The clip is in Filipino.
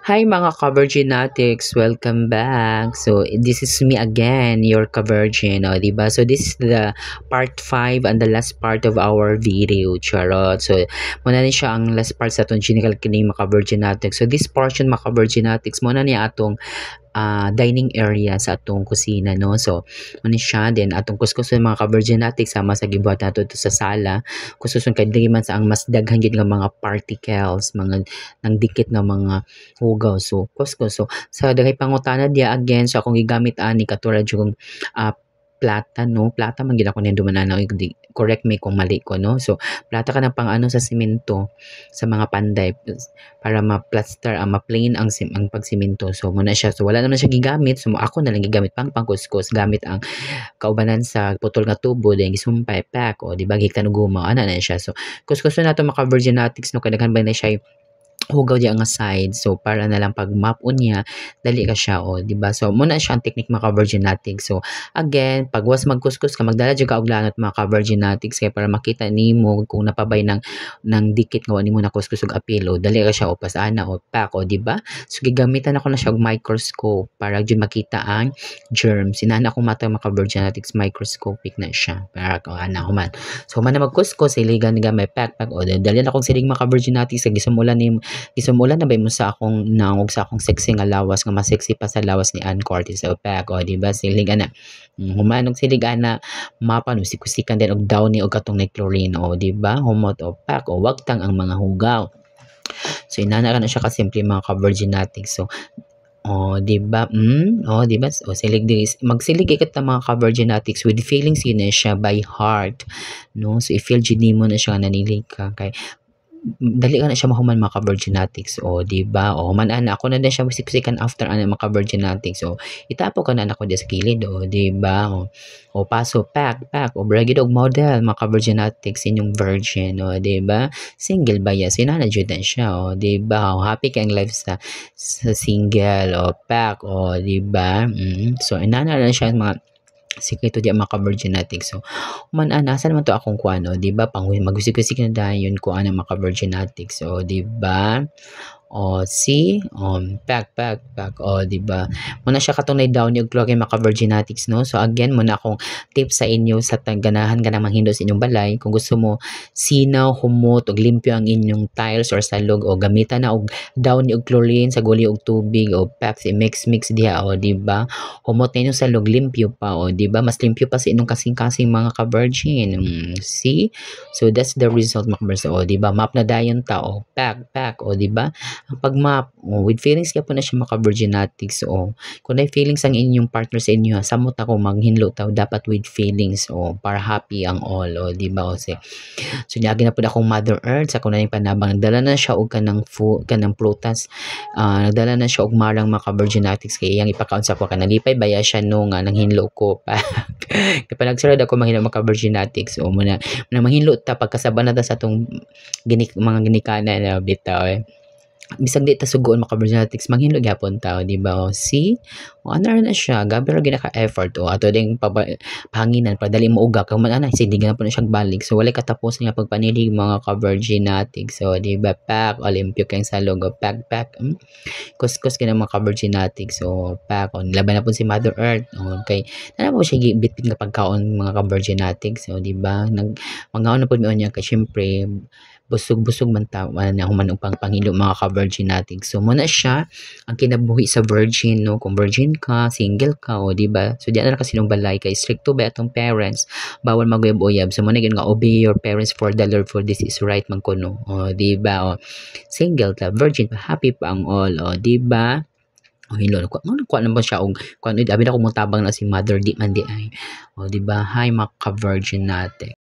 Hi mga ka-Virginatics! Welcome back! So, this is me again, your ka-Virgin, diba? So, this is the part 5 and the last part of our video, charot. So, muna ni siya ang last part sa itong genical kining mga ka-Virginatics. So, this portion mga ka-Virginatics, muna niya atong dining area sa atong kusina, no? So, muna siya, then atong kuskuson mga ka-Virginatics, sama sa gibuhat nato ito sa sala. Kuskuson kay di man sa ang mas daghan yun nga mga particles, mga nang dikit nga mga hugaw. So, kuskus. So, sa daghay pangutana dia again, so akong gigamit ani katulad yung plata, no? Plata man gid ako niya dumanan, correct me kung mali ko, no? So, plata ka ng pang ano sa simento, sa mga panday, para ma-plaster, ma-plain ang pagsimento. So, muna siya. So, wala naman siya gigamit. So, ako na lang gigamit pangkuskus. Gamit ang kaubanan sa putol nga tubo, then gisumpay, pack, o di ba, gikanuguma, ana na siya. So, kuskus na ito mga virginatics, no? Kadaghan ba na siya hugaw di ang side, so para na lang pag map niya dali ka siya, o di ba? So muna siya ang technique mga ka-Virginatics. So again, pag was magkuskus ka, magdala jud ka og lanot mga ka-Virginatics, kay para makita nimo kung napabay ng dikit nga nimo na kuskus og apilo, dali ka siya o pasana o pack, o di ba? So gigamitan ako na siya og microscope para jud makita ang germs. Sinana ko mata mga ka-Virginatics, microscopic na siya para ko ana human. So man na magkuskus, iligan nga may pack o dali na akong siling mga ka-Virginatics, gisumulan ni gisumulan na ba mo sa akong nangog sa akong sexy nga lawas, nga mas sexy pa sa lawas ni Ann Curtis o pack, o di ba? Silig ana humanog silig ana mapa no sikusikan din og downy og katong ni chlorine, o di ba? Humot o pack o wagtang ang mga hugaw. So inana na siya ka simple mga ka-Virginatics. So di ba? Di ba? O silig dis magsilig ikat na mga ka-Virginatics with feelings, yun na siya by heart, no? So i-feel jud nimo na siya nanilig ka kay dali ka na siya mahuman mga ka-Virginatics, o di ba? O man ana ako na din siya siksikan after ana mga ka-Virginatics. So itapo ka na ako di sa kilid, o di ba? O paso pack o bragid og model mga ka-Virginatics inyong virgin, o di ba? Single ba ya sinana jud na siya, o di ba? O happy kang life sa single, o pack, o di ba? So inana na siya mga sikreto di mga ka-Virginatics. So man nasa naman to akong kuano, di ba? Pang magusik-usik na dayon ko ana mga ka-Virginatics. So di ba? O see, pack, o di ba? Muna siya katunay daw ni og kay mga ka-Virginatics, no? So again, muna akong tip sa inyo sa ganahan ka na manghindo sa inyong balay. Kung gusto mo sinaw, humot og limpyo ang inyong tiles or salog, o gamitan na og daw ni og chlorine sa guli og tubig, o pack mix diha, o di ba? Humot na inyong salog, limpyo pa, o di ba? Mas limpyo pa sa inyong kasing-kasing mga ka-Virgin. See? So that's the result mga ka-Virgin. O di ba? Map na dayon ta, o pack, o di ba? Ang pag-map, with feelings kaya po na siya maka-Virginatics. O kung may feelings ang inyong partner sa inyo, samot ako manghinlo taw dapat with feelings, o para happy ang all, o di ba? O so niagi na po akong Mother Earth sa kunang panabang, nagdala na siya og kanang prutas, nagdala na siya og marang maka-Virginatics kay iyang ipakaon sa ko kanalipay baya siya no nga nanghinlo ko pa kapag nagsulod ako manghinlo maka-Virginatics. O muna manghinlo ta pagkasaban na ta sa atong mga ginikana na bitaw, bisag di ta sugoon maka-Virginatics manghinlo gyapon ta, di ba? O see, o ano na siya, gabi ra ginaka effort, o ato ding pahanginan para dali mo uga kung man ana sindigan na po na siyang balik. So walay katapusan nga pagpanilig mga ka-Virginatics. So di ba? Pack Olympio kang sa logo pack kuskus kina mga ka-Virginatics. So pack on laban na po si Mother Earth. Okay, na po siya bitbit nga pagkaon mga ka-Virginatics. So di ba? Mangaon na po mi onya kay syempre busog man ta na human og panghilo mga ka-Virginatics. So muna siya ang kinabuhi sa virgin, no? Kung virgin ka, single ka, o di ba? So di na kasi nung balay kay stricto ba atong parents, bawal maguyab-uyab. So muna gyud nga obey your parents for the Lord, for this is right man kuno, o di ba? O single ta, virgin pa, happy pa ang all, o di ba? O hilo ko naman siya og kuan abi na ko mo tabang na si mother di man di ay, o di ba? Hi mga ka-Virgin natin.